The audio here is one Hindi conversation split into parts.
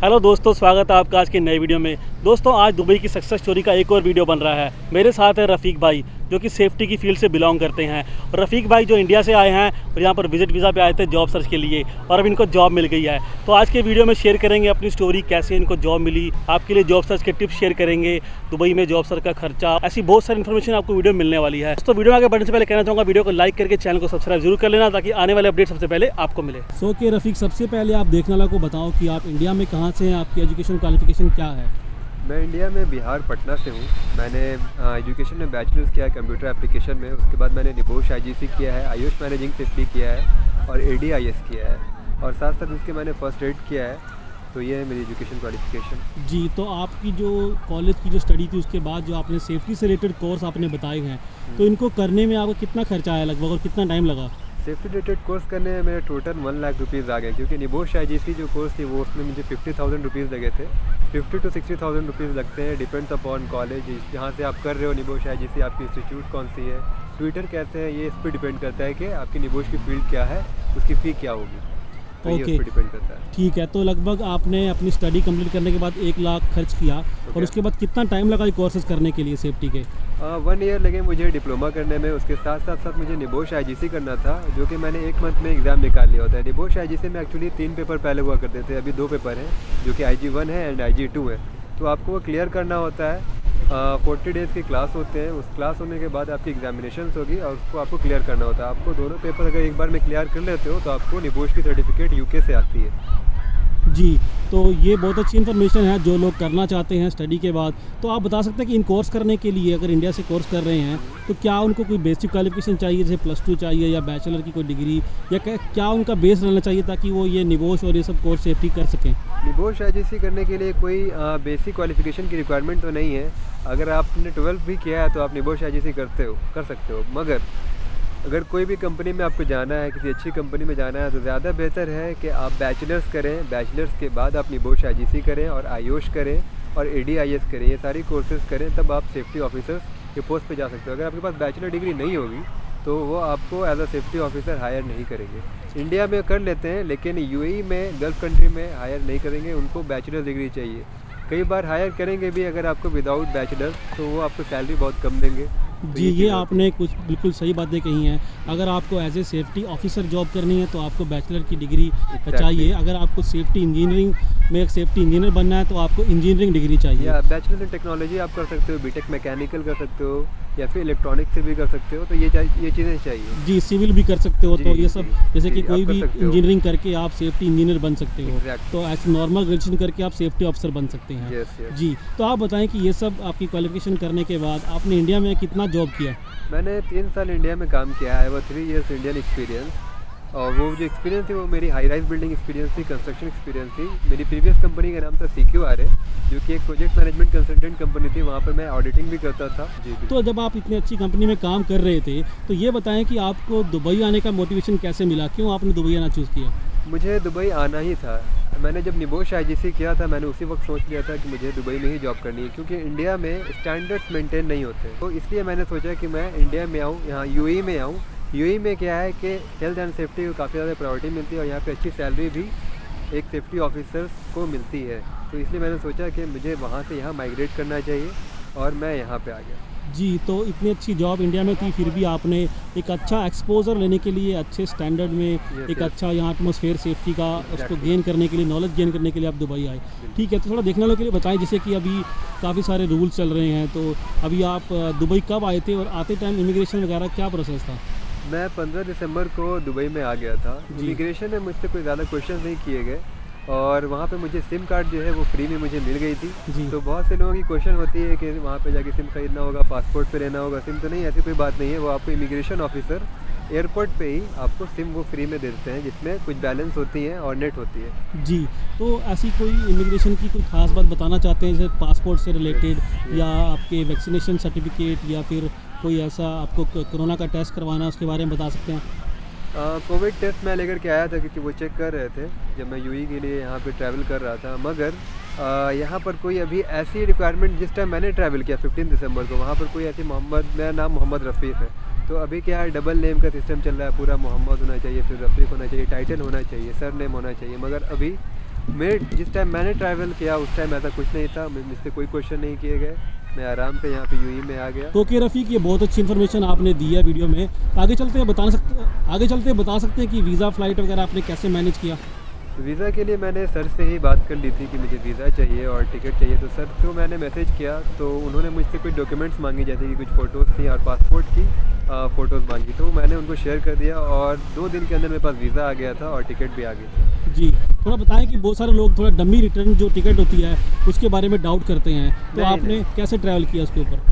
हेलो दोस्तों, स्वागत है आपका आज की नई वीडियो में। दोस्तों, आज दुबई की सक्सेस स्टोरी का एक और वीडियो बन रहा है। मेरे साथ है रफ़ीक भाई, जो कि सेफ्टी की फील्ड से बिलोंग करते हैं। और रफ़ीक भाई जो इंडिया से आए हैं और यहाँ पर विजिट वीज़ा पे आए थे जॉब सर्च के लिए, और अब इनको जॉब मिल गई है। तो आज के वीडियो में शेयर करेंगे अपनी स्टोरी, कैसे इनको जॉब मिली, आपके लिए जॉब सर्च के टिप्स शेयर करेंगे, दुबई में जॉब सर्च का खर्चा, ऐसी बहुत सारी इन्फॉर्मेशन आपको वीडियो मिलने वाली है। तो वीडियो में आगे बढ़ने से पहले कहना चाहूँगा, वीडियो को लाइक करके चैनल को सब्सक्राइब जरूर कर लेना, ताकि आने वाले अपडेट सबसे पहले आपको मिले। सो के रफ़ीक, सबसे पहले आप देखने वालों को बताओ कि आप इंडिया में कहाँ से हैं, आपकी एजुकेशन क्वालिफिकेशन क्या है? मैं इंडिया में बिहार पटना से हूँ। मैंने एजुकेशन में बैचलर्स किया है कंप्यूटर एप्लीकेशन में। उसके बाद मैंने निबोश आईजीसी किया है, आयुष मैनेजिंग सेफ्टी किया है और एडीआईएस किया है, और साथ साथ इसके मैंने फर्स्ट एड किया है। तो ये है मेरी एजुकेशन क्वालिफिकेशन। जी, तो आपकी जो कॉलेज की जो स्टडी थी, उसके बाद जो आपने सेफ्टी से रिलेटेड कोर्स आपने बताए हैं, तो इनको करने में आपको कितना खर्चा आया लगभग और कितना टाइम लगा? सेफ्टी रिलेटेड कोर्स करने में मेरे टोटल 1 लाख रुपीज़ आ गए, क्योंकि निबोश आईजीसी जो कोर्स थी वो उसमें मुझे 50,000 रुपीज़ लगे थे। 50 to 60,000 रुपीज़ लगते हैं, डिपेंड्स अपॉन कॉलेज, जहाँ से आप कर रहे हो निबोश आईजीसी, आपकी इंस्टीट्यूट कौन सी है, ट्विटर कैसे है, ये इस पर डिपेंड करता है कि आपकी निबोश की फील्ड क्या है, उसकी फ़ी क्या होगी। तो ये उस पर डिपेंड करता है। ठीक है, तो लगभग आपने अपनी स्टडी कंप्लीट करने के बाद 1 लाख खर्च किया। और उसके बाद कितना टाइम लगा ये कोर्सेज करने के लिए सेफ्टी के? 1 ईयर लगे मुझे डिप्लोमा करने में। उसके साथ साथ मुझे निबोश आईजीसी करना था, जो कि मैंने 1 मंथ में एग्ज़ाम निकाल लिया होता है। निबोश आईजीसी में एक्चुअली 3 पेपर पहले हुआ करते थे, अभी 2 पेपर हैं, जो कि IG1 है एंड IG2 है। तो आपको वो क्लियर करना होता है। 40 डेज़ की क्लास होते हैं। उस क्लास होने के बाद आपकी एग्जामिनेशन होगी और उसको आपको क्लियर करना होता है। आपको दोनों पेपर अगर एक बार में क्लियर कर लेते हो तो आपको निबोश की सर्टिफिकेट UK से आती है। जी, तो ये बहुत अच्छी इन्फॉर्मेशन है जो लोग करना चाहते हैं स्टडी के बाद। तो आप बता सकते हैं कि इन कोर्स करने के लिए, अगर इंडिया से कोर्स कर रहे हैं, तो क्या उनको कोई बेसिक क्वालिफिकेशन चाहिए, जैसे +2 चाहिए या बैचलर की कोई डिग्री, या क्या उनका बेस रहना चाहिए ताकि वो ये निबोश और ये सब कोर्स सेफ्टी कर सकें? निबोश आईजीसी करने के लिए कोई बेसिक क्वालिफिकेशन की रिक्वायरमेंट तो नहीं है। अगर आपने 12th भी किया है तो आप निबोश आईजीसी कर सकते हो। मगर अगर कोई भी कंपनी में आपको जाना है, किसी अच्छी कंपनी में जाना है, तो ज़्यादा बेहतर है कि आप बैचलर्स करें। बैचलर्स के बाद आप निबोश आईजीसी करें और आयुष करें और एडीआईएस करें। ये सारी कोर्सेज़ करें, तब आप सेफ्टी ऑफिसर्स के पोस्ट पे जा सकते हो। अगर आपके पास बैचलर डिग्री नहीं होगी तो वो आपको as a safety officer hire नहीं करेंगे। इंडिया में कर लेते हैं, लेकिन यूएई में, गल्फ़ कंट्री में हायर नहीं करेंगे। उनको बैचलर डिग्री चाहिए। कई बार हायर करेंगे भी अगर आपको विदाउट बैचलर, तो वो आपको सैलरी बहुत कम देंगे। जी, ये आपने कुछ बिल्कुल सही बातें कही हैं। अगर आपको as a safety officer job करनी है तो आपको बैचलर की डिग्री चाहिए। अगर आपको सेफ्टी इंजीनियरिंग में एक सेफ्टी इंजीनियर बनना है तो आपको इंजीनियरिंग डिग्री चाहिए। या बैचलर इन टेक्नोलॉजी आप कर सकते हो, बीटेक मैकेनिकल कर सकते हो, या फिर इलेक्ट्रॉनिक से भी कर सकते हो। तो ये चीज़ें चाहिए। जी, सिविल भी कर सकते हो। तो ये सब जैसे कि कोई भी कर इंजीनियरिंग करके आप सेफ्टी इंजीनियर बन सकते हो। तो ऐसे नॉर्मल ग्रेजुएशन करके आप सेफ्टी ऑफिसर बन सकते हैं। जी, तो आप बताएं कि ये सब आपकी क्वालिफिकेशन करने के बाद आपने इंडिया में कितना जॉब किया? मैंने 3 साल इंडिया में काम किया है। वो 3 years इंडियन एक्सपीरियंस। और वो जो एक्सपीरियंस थी वो मेरी हाई राइज बिल्डिंग एक्सपीरियंस थी, कंस्ट्रक्शन एक्सपीरियंस थी। मेरी प्रीवियस कंपनी का नाम था CQRA, जो कि एक प्रोजेक्ट मैनेजमेंट कंसल्टेंट कंपनी थी। वहाँ पर मैं ऑडिटिंग भी करता था। जी। तो जब आप इतनी अच्छी कंपनी में काम कर रहे थे, तो ये बताएं कि आपको दुबई आने का मोटिवेशन कैसे मिला? क्यों आपने दुबई आना चूज़ किया? मुझे दुबई आना ही था। मैंने जब निबोश आईजीसी किया था, मैंने उसी वक्त सोच लिया था कि मुझे दुबई में ही जॉब करनी है, क्योंकि इंडिया में स्टैंडर्ड्स मेंटेन नहीं होते। तो इसलिए मैंने सोचा कि मैं इंडिया में आऊँ, यहाँ यूएई में आऊँ। यूएई में क्या है कि हेल्थ एंड सेफ्टी को काफ़ी ज़्यादा प्रायोरिटी मिलती है, और यहाँ पे अच्छी सैलरी भी एक सेफ्टी ऑफिसर्स को मिलती है। तो इसलिए मैंने सोचा कि मुझे वहाँ से यहाँ माइग्रेट करना चाहिए, और मैं यहाँ पे आ गया। जी, तो इतनी अच्छी जॉब इंडिया में थी, फिर भी आपने एक अच्छा एक्सपोजर लेने के लिए, अच्छे स्टैंडर्ड में, एक अच्छा यहाँ एटमॉस्फेयर सेफ्टी का उसको गेन करने के लिए, नॉलेज गेन करने के लिए आप दुबई आए। ठीक है, तो थोड़ा देखने वालों के लिए बताएं, जैसे कि अभी काफ़ी सारे रूल्स चल रहे हैं। तो अभी आप दुबई कब आए थे और आते टाइम इमिग्रेशन वगैरह क्या प्रोसेस था? मैं 15 दिसंबर को दुबई में आ गया था। इमिग्रेशन में मुझसे कोई ज़्यादा क्वेश्चन नहीं किए गए, और वहाँ पे मुझे सिम कार्ड जो है वो फ्री में मुझे मिल गई थी। तो बहुत से लोगों की क्वेश्चन होती है कि वहाँ पे जाके सिम खरीदना होगा, पासपोर्ट पे रहना होगा। सिम तो नहीं, ऐसी कोई बात नहीं है। वो आपको इमिग्रेशन ऑफिसर एयरपोर्ट पे ही आपको सिम वो फ्री में देते हैं, जिसमें कुछ बैलेंस होती हैं और नेट होती है। जी, तो ऐसी कोई इमिग्रेशन की कोई ख़ास बात बताना चाहते हैं, जैसे पासपोर्ट से रिलेटेड, या आपके वैक्सीनेशन सर्टिफिकेट, या फिर कोई ऐसा आपको कोरोना का टेस्ट करवाना, उसके बारे में बता सकते हैं? कोविड टेस्ट मैं लेकर के आया था, क्योंकि वो चेक कर रहे थे जब मैं यूएई के लिए यहाँ पे ट्रैवल कर रहा था। मगर यहाँ पर कोई अभी ऐसी रिक्वायरमेंट, जिस टाइम मैंने ट्रैवल किया 15 दिसंबर को, वहाँ पर कोई ऐसी मेरा नाम मोहम्मद रफ़ीक है। तो अभी क्या है, डबल नेम का सिस्टम चल रहा है। पूरा मोहम्मद होना चाहिए, फिर रफ़ीक होना चाहिए, टाइटल होना चाहिए, सर नेम होना चाहिए। मगर अभी जिस टाइम मैंने ट्रैवल किया उस टाइम ऐसा कुछ नहीं था, मुझसे कोई क्वेश्चन नहीं किए गए, मैं आराम से यहाँ पे यूएई में आ गया। तो ओके रफ़ीक, ये बहुत अच्छी इन्फॉर्मेशन आपने दी है वीडियो में। आगे चलते हैं बता सकते हैं कि वीज़ा फ़्लाइट वगैरह आपने कैसे मैनेज किया? वीज़ा के लिए मैंने सर से ही बात कर ली थी कि मुझे वीज़ा चाहिए और टिकट चाहिए, तो सर को मैंने मैसेज किया तो उन्होंने मुझसे कुछ डॉक्यूमेंट्स मांगी, जैसे कि कुछ फ़ोटोज़ थी और पासपोर्ट की फ़ोटोज़ मांगी, तो मैंने उनको शेयर कर दिया और 2 दिन के अंदर मेरे पास वीज़ा आ गया था और टिकट भी आ गई थी। जी, थोड़ा बताएं कि बहुत सारे लोग थोड़ा डमी रिटर्न जो टिकट होती है उसके बारे में डाउट करते हैं, तो नहीं, आपने कैसे ट्रैवल किया उसके ऊपर?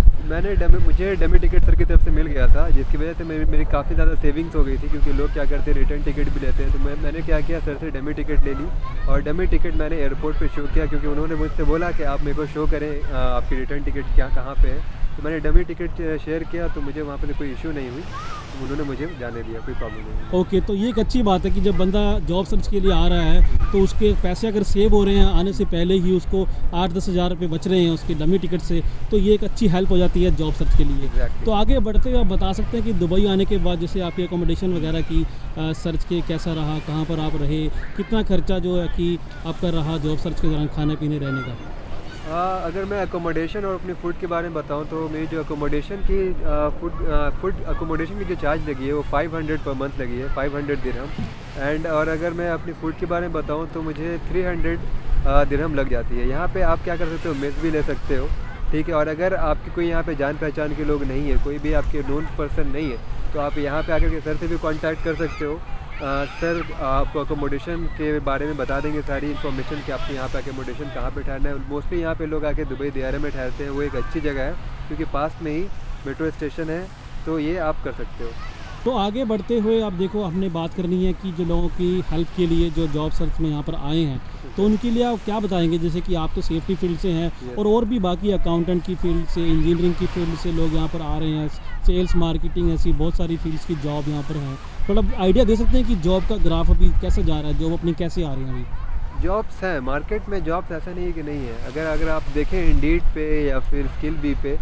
मुझे डमी टिकट सर की तरफ से मिल गया था, जिसकी वजह से मेरी काफ़ी ज़्यादा सेविंग्स हो गई थी, क्योंकि लोग क्या करते हैं रिटर्न टिकट भी लेते हैं। तो मैंने क्या किया, सर से डमी टिकट ले ली और डमी टिकट मैंने एयरपोर्ट पे शो किया, क्योंकि उन्होंने मुझसे बोला कि आप मेरे को शो करें आपकी रिटर्न टिकट कहाँ पे है। तो मैंने डमी टिकट शेयर किया तो मुझे वहाँ पे कोई इशू नहीं हुई, तो उन्होंने मुझे जाने दिया, कोई प्रॉब्लम नहीं हुई। ओके, तो ये एक अच्छी बात है कि जब बंदा जॉब सर्च के लिए आ रहा है तो उसके पैसे अगर सेव हो रहे हैं आने से पहले ही, उसको 8-10 हज़ार रुपये बच रहे हैं उसके डमी टिकट से, तो ये एक अच्छी हेल्प हो जाती है जॉब सर्च के लिए। Exactly. तो आगे बढ़ते हुए आप बता सकते हैं कि दुबई आने के बाद जैसे आपकी अकोमोडेशन वगैरह की सर्च के कैसा रहा, कहाँ पर आप रहे, कितना खर्चा जो है कि आपका रहा जॉब सर्च के दौरान खाने पीने रहने का? अगर मैं अकोमोडेशन और अपने फ़ूड के बारे में बताऊं तो मेरी जो अकोमोडेशन की फूड अकोमोडेशन की जो चार्ज लगी है वो 500 पर मंथ लगी है, 500 दिरहम। एंड और अगर मैं अपनी फ़ूड के बारे में बताऊं तो मुझे 300 दिरहम लग जाती है। यहाँ पे आप क्या कर सकते हो, मेस भी ले सकते हो, ठीक है। और अगर आपकी कोई यहाँ पे जान पहचान के लोग नहीं है, कोई भी आपके नोन पर्सन नहीं है, तो आप यहाँ पे आकर के सर से भी कांटेक्ट कर सकते हो। सर आपको अकोमोडेशन के बारे में बता देंगे सारी इन्फॉर्मेशन कि आपको यहाँ पे अकोमोडेशन कहाँ पे ठहरना है। मोस्टली यहाँ पे लोग आके दुबई दियारा में ठहरते हैं, वो एक अच्छी जगह है क्योंकि पास में ही मेट्रो स्टेशन है, तो ये आप कर सकते हो। तो आगे बढ़ते हुए आप देखो, हमने बात करनी है कि जो लोगों की हेल्प के लिए जो जॉब सर्च में यहाँ पर आए हैं, तो उनके लिए आप क्या बताएंगे? जैसे कि आप तो सेफ्टी फील्ड से हैं और भी बाकी अकाउंटेंट की फील्ड से, इंजीनियरिंग की फील्ड से लोग यहाँ पर आ रहे हैं, सेल्स मार्केटिंग, ऐसी बहुत सारी फील्ड्स की जॉब यहाँ पर हैं। थोड़ा आइडिया दे सकते हैं कि जॉब का ग्राफ अभी कैसे जा रहा है, जॉब अपनी कैसे आ रही है अभी? जॉब्स हैं मार्केट में, जॉब्स ऐसा नहीं है कि नहीं है। अगर आप देखें इंडीड पे या फिर स्किल बी पे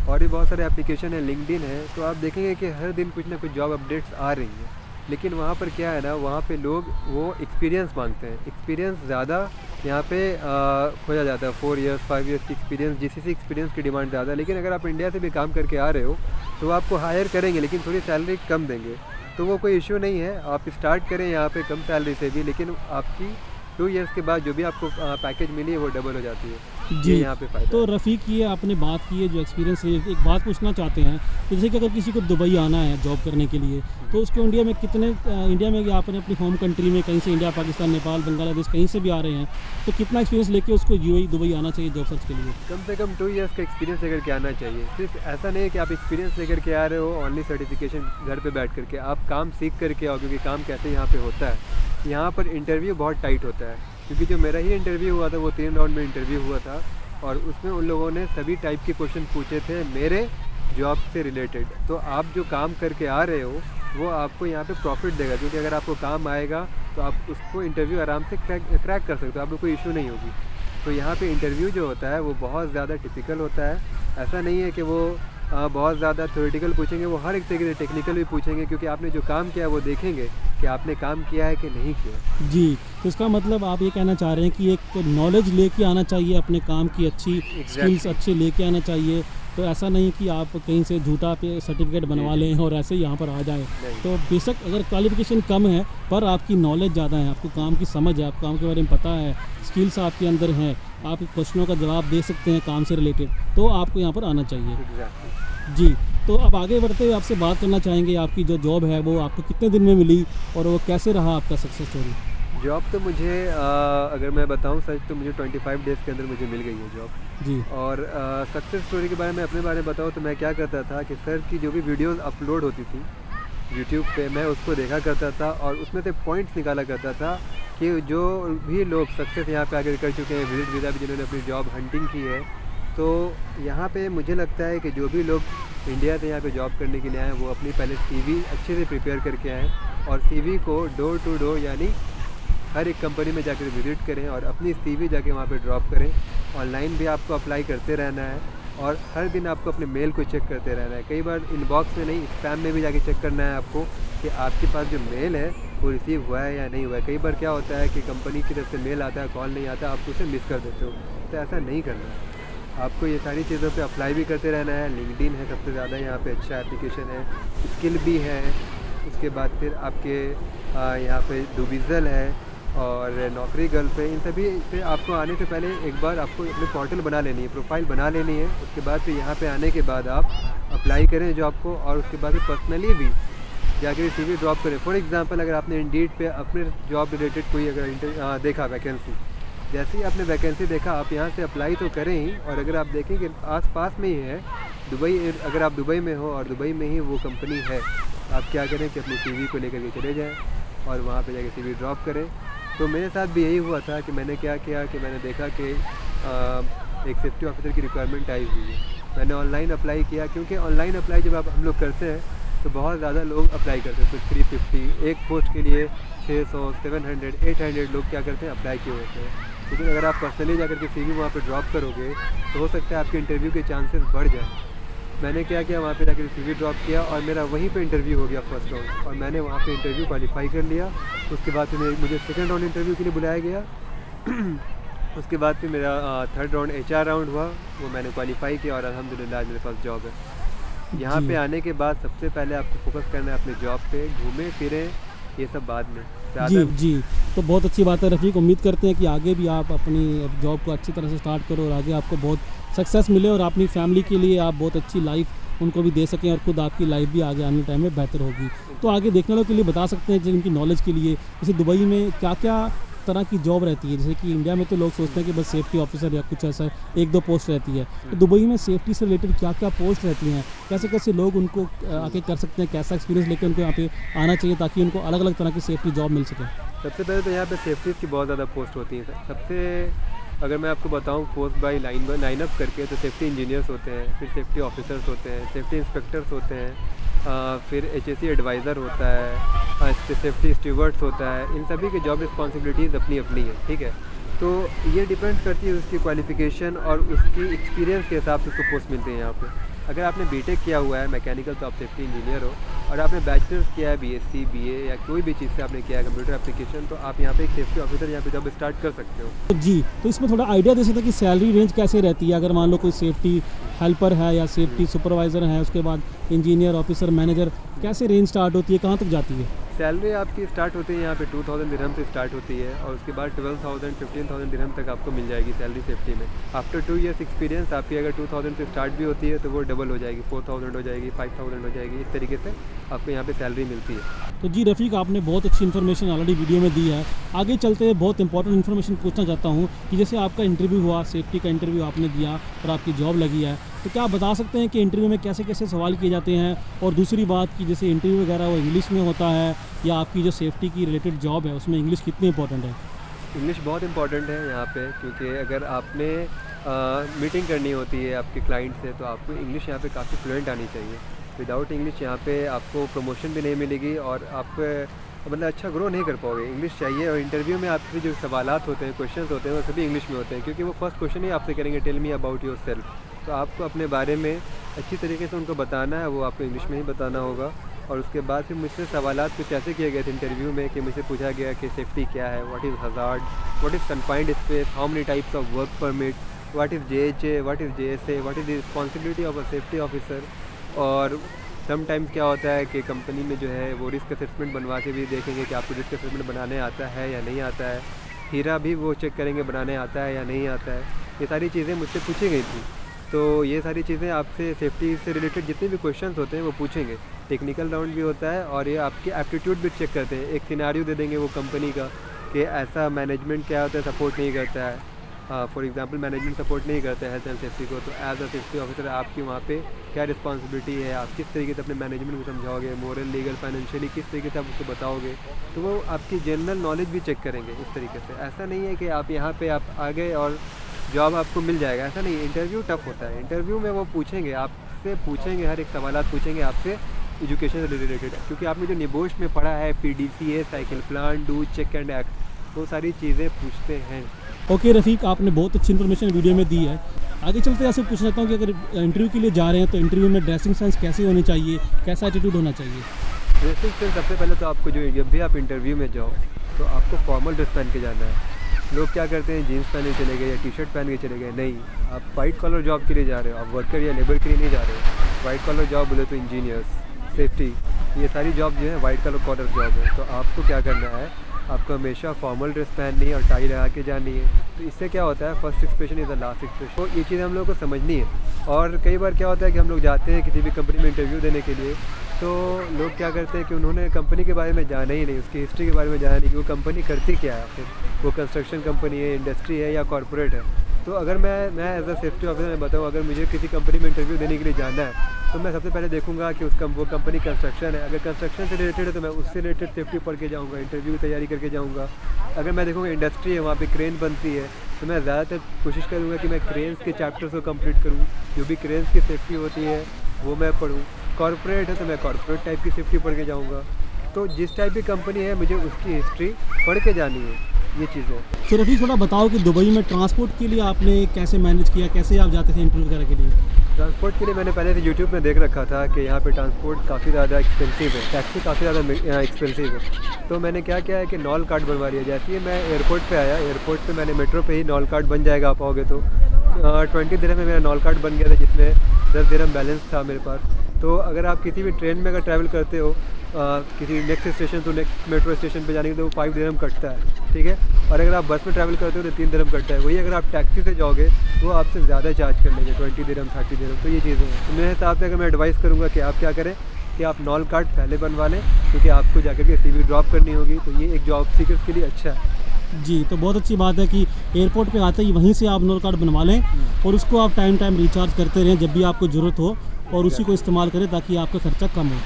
और भी बहुत सारे एप्लीकेशन है, लिंक्डइन है, तो आप देखेंगे कि हर दिन कुछ ना कुछ जॉब अपडेट्स आ रही हैं। लेकिन वहाँ पर क्या है ना, वहाँ पे लोग वो एक्सपीरियंस मांगते हैं, एक्सपीरियंस ज़्यादा यहाँ पे खोजा जाता है। 4 इयर्स 5 इयर्स की एक्सपीरियंस, जीसीसी एक्सपीरियंस की डिमांड ज़्यादा है। लेकिन अगर आप इंडिया से भी काम करके आ रहे हो तो वो आपको हायर करेंगे, लेकिन थोड़ी सैलरी कम देंगे, तो वो कोई इशू नहीं है। आप स्टार्ट करें यहाँ पे कम सैलरी से भी, लेकिन आपकी 2 इयर्स के बाद जो भी आपको पैकेज मिली है वो डबल हो जाती है। जी, यहाँ पे फ़ायदा तो है। रफ़ीक, ये आपने बात की है जो एक्सपीरियंस है, एक बात पूछना चाहते हैं कि जैसे कि अगर किसी को दुबई आना है जॉब करने के लिए, तो उसको इंडिया में इंडिया में आपने अपनी होम कंट्री में कहीं से, इंडिया, पाकिस्तान, नेपाल, बांग्लादेश, कहीं से भी आ रहे हैं, तो कितना एक्सपीरियंस लेके उसको यूएई दुबई आना चाहिए जॉब सर्च के लिए? कम से कम 2 इयर्स का एक्सपीरियंस लेकर के आना चाहिए। सिर्फ ऐसा नहीं है कि आप एक्सपीरियंस लेकर के आ रहे हो, ओनली सर्टिफिकेशन घर पे बैठ करके, आप काम सीख करके आओ, क्योंकि काम कैसे यहाँ पे होता है। यहाँ पर इंटरव्यू बहुत टाइट होता है, क्योंकि जो मेरा ही इंटरव्यू हुआ था वो 3 राउंड में इंटरव्यू हुआ था और उसमें उन लोगों ने सभी टाइप के क्वेश्चन पूछे थे मेरे जॉब से रिलेटेड। तो आप जो काम करके आ रहे हो वो आपको यहाँ पे प्रॉफिट देगा, क्योंकि अगर आपको काम आएगा तो आप उसको इंटरव्यू आराम से क्रैक कर सकते हो, आपको कोई इशू नहीं होगी। तो यहाँ पे इंटरव्यू जो होता है वो बहुत ज़्यादा टिपिकल होता है। ऐसा नहीं है कि वो बहुत ज़्यादा थ्योरेटिकल पूछेंगे, वो हर एक तरीके से टेक्निकल भी पूछेंगे, क्योंकि आपने जो काम किया है वो देखेंगे कि आपने काम किया है कि नहीं किया। जी, तो इसका मतलब आप ये कहना चाह रहे हैं कि एक नॉलेज लेके आना चाहिए, अपने काम की अच्छी स्किल्स अच्छे लेके आना चाहिए। तो ऐसा नहीं कि आप कहीं से झूठा पे सर्टिफिकेट बनवा लें और ऐसे ही यहाँ पर आ जाएं। तो बेशक अगर क्वालिफिकेशन कम है पर आपकी नॉलेज ज़्यादा है, आपको काम की समझ है, आपको काम के बारे में पता है, स्किल्स आपके अंदर हैं, आप क्वेश्चनों का जवाब दे सकते हैं काम से रिलेटेड, तो आपको यहाँ पर आना चाहिए। जी, तो अब आगे बढ़ते हुए आपसे बात करना चाहेंगे, आपकी जो जॉब है वो आपको कितने दिन में मिली और वो कैसे रहा आपका सक्सेस स्टोरी? जॉब तो मुझे अगर मैं बताऊं सच तो मुझे 25 डेज़ के अंदर मुझे मिल गई है जॉब जी। और सक्सेस स्टोरी के बारे में अपने बारे में बताऊं तो मैं क्या करता था कि सर की जो भी वीडियोस अपलोड होती थी यूट्यूब पे, मैं उसको देखा करता था और उसमें से पॉइंट्स निकाला करता था कि जो भी लोग सक्सेस यहाँ पे आकर कर चुके हैं, विजिट वीज़ा भी जिन्होंने अपनी जॉब हंटिंग की है, तो यहाँ पे मुझे लगता है कि जो भी लोग इंडिया से यहाँ पे जॉब करने के लिए आए वो अपनी पहले CV अच्छे से प्रिपेयर करके आएँ और CV को डोर टू डोर यानी हर एक कंपनी में जाकर विज़िट करें और अपनी CV जाके वहाँ पे ड्रॉप करें। ऑनलाइन भी आपको अप्लाई करते रहना है और हर दिन आपको अपने मेल को चेक करते रहना है। कई बार इनबॉक्स में नहीं, स्पैम में भी जाके चेक करना है आपको कि आपके पास जो मेल है वो रिसीव हुआ है या नहीं हुआ है। कई बार क्या होता है कि कंपनी की तरफ से मेल आता है, कॉल नहीं आता, आप उसे मिस कर देते हो। तो ऐसा नहीं करना है, आपको ये सारी चीज़ों पे अप्लाई भी करते रहना है। लिंक्डइन है सबसे ज़्यादा यहाँ पे अच्छा एप्लीकेशन है, स्किल भी है, उसके बाद फिर आपके यहाँ पे डुबिज़ल है और नौकरी गर्ल पे, इन सभी पे आपको आने से पहले एक बार आपको अपनी पोर्टल बना लेनी है, प्रोफाइल बना लेनी है। उसके बाद फिर यहाँ पे आने के बाद आप अप्लाई करें जॉब को, और उसके बाद फिर पर्सनली भी जाकर CV ड्रॉप करें। फॉर एग्जांपल अगर आपने इंडीड पे अपने जॉब रिलेटेड कोई अगर देखा वैकेंसी, जैसे ही आपने वैकेंसी देखा आप यहाँ से अप्लाई तो करें ही, और अगर आप देखें कि आस-पास में ही है दुबई, अगर आप दुबई में हो और दुबई में ही वो कंपनी है, आप क्या करें कि अपनी CV को लेकर के चले जाएँ और वहाँ पे जाके CV ड्रॉप करें। तो मेरे साथ भी यही हुआ था कि मैंने क्या किया कि मैंने देखा कि एक सेफ्टी ऑफिसर की रिक्वायरमेंट आई हुई है, मैंने ऑनलाइन अप्लाई किया। क्योंकि ऑनलाइन अप्लाई जब हम लोग करते हैं तो बहुत ज़्यादा लोग अप्लाई करते हैं, तो 350 एक पोस्ट के लिए 600, 700, 800 लोग क्या करते हैं अप्लाई किए होते हैं। लेकिन अगर आप पर्सनली जाकर के CV वहाँ पे ड्रॉप करोगे तो हो सकता है आपके इंटरव्यू के चांसेस बढ़ जाए। मैंने क्या किया, वहाँ पे जाकर CV ड्रॉप किया और मेरा वहीं पे इंटरव्यू हो गया फर्स्ट राउंड, और मैंने वहाँ पे इंटरव्यू क्वालिफाई कर लिया। उसके बाद फिर मुझे सेकंड राउंड इंटरव्यू के लिए बुलाया गया। उसके बाद फिर मेरा थर्ड राउंड HR राउंड हुआ, वो मैंने क्वालिफाई किया और अल्हम्दुलिल्लाह आज मेरे पास जॉब है। यहाँ पे आने के बाद सबसे पहले आपको फोकस करना है अपने जॉब पे, घूमें फिरें, ये सब बाद में जी। तो बहुत अच्छी बात है रफ़ीक, उम्मीद करते हैं कि आगे भी आप अपनी जॉब को अच्छी तरह से स्टार्ट करो और आगे आपको बहुत सक्सेस मिले और अपनी फैमिली के लिए आप बहुत अच्छी लाइफ उनको भी दे सकें और खुद आपकी लाइफ भी आगे आने टाइम में बेहतर होगी। तो आगे देखने वालों के लिए बता सकते हैं जिनकी नॉलेज के लिए, जैसे दुबई में क्या क्या तरह की जॉब रहती है। जैसे कि इंडिया में तो लोग सोचते हैं कि बस सेफ्टी ऑफिसर या कुछ ऐसा 1-2 पोस्ट रहती है, तो दुबई में सेफ्टी से रिलेटेड क्या क्या पोस्ट रहती हैं, कैसे कैसे लोग उनको आके कर सकते हैं, कैसा एक्सपीरियंस लेकर उनको यहाँ पे आना चाहिए ताकि उनको अलग अलग तरह की सेफ्टी जॉब मिल सके। सबसे पहले तो यहाँ पे सेफ्टी की बहुत ज़्यादा पोस्ट होती हैं। सबसे अगर मैं आपको बताऊँ पोस्ट बाई लाइन अप करके, तो सेफ्टी इंजीनियर्स होते हैं, फिर सेफ्टी ऑफिसर्स होते हैं, सेफ्टी इंस्पेक्टर्स होते हैं, फिर HSE एडवाइज़र होता है, सेफ्टी स्टीवर्ड्स होता है। इन सभी की जॉब रिस्पॉन्सिबिलिटीज़ अपनी अपनी है, ठीक है। तो ये डिपेंड करती है उसकी क्वालिफ़िकेशन और उसकी एक्सपीरियंस के हिसाब से उसको पोस्ट मिलते हैं यहाँ पे। अगर आपने बीटेक किया हुआ है मैकेनिकल तो आप सेफ्टी इंजीनियर हो, और आपने बैचलर्स किया है BSc BA या कोई भी चीज़ से आपने किया है कंप्यूटर एप्लीकेशन, तो आप यहाँ पे एक सेफ्टी ऑफिसर यहाँ पे जॉब स्टार्ट कर सकते हो। जी, तो इसमें थोड़ा आइडिया दे सकते हैं कि सैलरी रेंज कैसे रहती है, अगर मान लो कोई सेफ्टी हेल्पर है या सेफ्टी सुपरवाइज़र है, उसके बाद इंजीनियर ऑफिसर मैनेजर, कैसे रेंज स्टार्ट होती है, कहाँ तक जाती है? सैलरी आपकी स्टार्ट होती है यहाँ पे 2000 दिरहम से स्टार्ट होती है, और उसके बाद 12,000 15,000 दिरहम तक आपको मिल जाएगी सैलरी सेफ्टी में। आफ्टर 2 ईयर्स एक्सपीरियंस आपकी अगर 2000 से स्टार्ट भी होती है तो वो डबल हो जाएगी, 4000 हो जाएगी, 5000 हो जाएगी। इस तरीके से आपको यहाँ पे सैलरी मिलती है। तो जी रफ़ीक, आपने बहुत अच्छी इन्फॉर्मेशन ऑलरेडी वीडियो में दी है। आगे चलते हुए बहुत इंपॉर्टेंट इन्फॉर्मेशन पूछना चाहता हूँ कि जैसे आपका इंटरव्यू हुआ, सेफ्टी का इंटरव्यू आपने दिया और आपकी जॉब लगी है, तो क्या आप बता सकते हैं कि इंटरव्यू में कैसे कैसे सवाल किए जाते हैं? और दूसरी बात कि जैसे इंटरव्यू वगैरह वो इंग्लिश में होता है या आपकी जो सेफ्टी की रिलेटेड जॉब है उसमें इंग्लिश कितनी इंपॉर्टेंट है? इंग्लिश बहुत इंपॉर्टेंट है यहाँ पे, क्योंकि अगर आपने मीटिंग करनी होती है आपके क्लाइंट से तो आपको इंग्लिश यहाँ पे काफ़ी फ्लुएंट आनी चाहिए। विदाउट इंग्लिश यहाँ पे आपको प्रमोशन भी नहीं मिलेगी और आप मतलब अच्छा ग्रो नहीं कर पाओगे। इंग्लिश चाहिए, और इंटरव्यू में आपके जो सवालात होते हैं, क्वेश्चंस होते हैं, वो सभी इंग्लिश में होते हैं, क्योंकि वो फर्स्ट क्वेश्चन ही आपसे करेंगे tell me about yourself. तो आपको अपने बारे में अच्छी तरीके से उनको बताना है, वो आपको इंग्लिश में ही बताना होगा। और उसके बाद फिर मुझसे सवालात कुछ ऐसे किए गए थे इंटरव्यू में कि मुझसे पूछा गया कि सेफ्टी क्या है, what is hazard, what is confined space, how many types of work permit, what is JHA, what is JSA, what is the responsibility of a safety officer. और समटाइम्स क्या होता है कि कंपनी में जो है वो रिस्क असेसमेंट बनवा के भी देखेंगे कि आपको रिस्क असेसमेंट बनाने आता है या नहीं आता है। हीरा भी वो चेक करेंगे बनाने आता है या नहीं आता है। ये सारी चीज़ें मुझसे पूछी गई थी। तो ये सारी चीज़ें आपसे सेफ्टी से रिलेटेड जितने भी क्वेश्चंस होते हैं वो पूछेंगे। टेक्निकल राउंड भी होता है और ये आपके एप्टीट्यूड भी चेक करते हैं। एक सिनेरियो दे देंगे वो कंपनी का कि ऐसा मैनेजमेंट क्या होता है सपोर्ट नहीं करता है, फॉर एग्जांपल मैनेजमेंट सपोर्ट नहीं करता है हेल्थ एंड सेफ्टी को, तो एज अ सेफ्टी ऑफिसर आपकी वहाँ पे क्या रिस्पॉन्सिबिलिटी है, आप किस तरीके से अपने मैनेजमेंट को समझाओगे, मोरल लीगल फाइनेंशियली किस तरीके से आप उसको बताओगे। तो वो आपकी जनरल नॉलेज भी चेक करेंगे इस तरीके से। ऐसा नहीं है कि आप यहाँ पे आप आ गए और जॉब आपको मिल जाएगा, ऐसा नहीं। इंटरव्यू टफ होता है। इंटरव्यू में वो पूछेंगे, आपसे पूछेंगे, हर एक सवाल पूछेंगे आपसे एजुकेशन से रिलेटेड, क्योंकि आपने जो निबोश में पढ़ा है PDCA, cycle plan, do, check and act, वो सारी चीज़ें पूछते हैं। ओके रफ़ीक, आपने बहुत अच्छी इन्फॉर्मेशन वीडियो में दी है। आगे चलते आपसे पूछना चाहता हूँ कि अगर इंटरव्यू के लिए जा रहे हैं तो इंटरव्यू में ड्रेसिंग सेंस कैसी होनी चाहिए, कैसा एटीट्यूड होना चाहिए? ड्रेसिंग सेंस सबसे पहले तो आपको जो जब भी आप इंटरव्यू में जाओ तो आपको फॉर्मल ड्रेस पहन के जाना है। लोग क्या करते हैं, जीन्स पहन के चले गए या टी शर्ट पहन के चले गए। नहीं, आप वाइट कॉलर जॉब के लिए जा रहे हो, आप वर्कर या लेबर के लिए नहीं जा रहे हो। वाइट कॉलर जॉब बोले तो इंजीनियर्स, सेफ्टी, ये सारी जॉब जो है वाइट कॉलर जॉब है। तो आपको क्या करना है, आपको हमेशा फॉर्मल ड्रेस पहननी है और टाई लगा के जानी है। तो इससे क्या होता है, first expression is the last expression. तो ये चीज़ हम लोग को समझनी है। और कई बार क्या होता है कि हम लोग जाते हैं किसी भी कंपनी में इंटरव्यू देने के लिए, तो लोग क्या करते हैं कि उन्होंने कंपनी के बारे में जाना ही नहीं, उसकी हिस्ट्री के बारे में जाना नहीं कि वो कंपनी करती क्या है, फिर वो कंस्ट्रक्शन कंपनी है, इंडस्ट्री है या कॉर्पोरेट है। तो अगर मैं एज अ सेफ्टी ऑफिसर में बताऊँ, अगर मुझे किसी कंपनी में इंटरव्यू देने के लिए जाना है तो मैं सबसे पहले देखूंगा कि वो कंपनी कंस्ट्रक्शन है। अगर कंस्ट्रक्शन से रिलेटेड है तो मैं उससे रिलेटेड सेफ्टी पढ़ के जाऊँगा, इंटरव्यू की तैयारी करके जाऊँगा। अगर मैं देखूँगा इंडस्ट्री है, वहाँ पे क्रेन बनती है, तो मैं ज़्यादातर कोशिश करूँगा कि मैं क्रेन्स के चैप्टर्स को कंप्लीट करूँ, जो भी क्रेन्स की सेफ्टी होती है वो मैं पढूँ। कॉर्पोरेट है तो मैं कॉर्पोरेट टाइप की सेफ्टी पढ़ के जाऊँगा। तो जिस टाइप की कंपनी है मुझे उसकी हिस्ट्री पढ़ के जानी है, ये चीज़ है। तो रफ़ीक थोड़ा बताओ कि दुबई में ट्रांसपोर्ट के लिए आपने कैसे मैनेज किया, कैसे आप जाते थे इंटरव्यू वगैरह के लिए? ट्रांसपोर्ट के लिए मैंने पहले से यूट्यूब में देख रखा था कि यहाँ पे ट्रांसपोर्ट काफ़ी ज़्यादा एक्सपेंसिव है, टैक्सी काफ़ी ज़्यादा एक्सपेंसिव है। तो मैंने क्या किया है कि नॉल कार्ड बनवा लिया। जैसे ही मैं एयरपोर्ट पे आया, एयरपोर्ट पे मैंने मेट्रो पे ही नॉल कार्ड बन जाएगा, आप आओगे तो 20 दिरहम में मेरा नॉल कार्ड बन गया था, जिसमें 10 दिरहम बैलेंस था मेरे पास। तो अगर आप किसी भी ट्रेन में अगर ट्रैवल करते हो किसी नेक्स्ट स्टेशन तो नेक्स्ट मेट्रो स्टेशन पे जाने के लिए वो 5 दिरहम कटता है, ठीक है। और अगर आप बस में ट्रैवल करते हो तो 3 दिरहम कटता है। वही अगर आप टैक्सी से जाओगे तो आपसे ज़्यादा चार्ज कर लेंगे, 20 दिरहम 30 दिरहम। तो ये चीज़ें हैं। तो मेरे हिसाब से अगर मैं एडवाइस करूँगा कि आप क्या करें कि आप नॉल कार्ड पहले बनवा लें, क्योंकि आपको जाकर के CV ड्रॉप करनी होगी। तो ये एक जॉब सीकर्स के लिए अच्छा है। जी, तो बहुत अच्छी बात है कि एयरपोर्ट पे आते ही वहीं से आप नॉल कार्ड बनवा लें और उसको आप टाइम रिचार्ज करते रहें जब भी आपको ज़रूरत हो, और उसी को इस्तेमाल करें ताकि आपका खर्चा कम हो।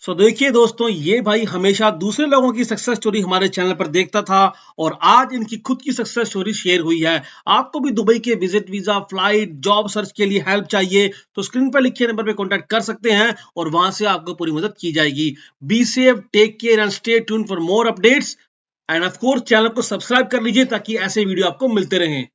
सो देखिए दोस्तों, ये भाई हमेशा दूसरे लोगों की सक्सेस स्टोरी हमारे चैनल पर देखता था और आज इनकी खुद की सक्सेस स्टोरी शेयर हुई है। आपको भी दुबई के visit visa, flight, job search के लिए हेल्प चाहिए तो स्क्रीन पर लिखे नंबर पे कांटेक्ट कर सकते हैं और वहां से आपको पूरी मदद की जाएगी। Be safe, take care and stay tune for more updates and of course channel को सब्सक्राइब कर लीजिए ताकि ऐसे वीडियो आपको मिलते रहें।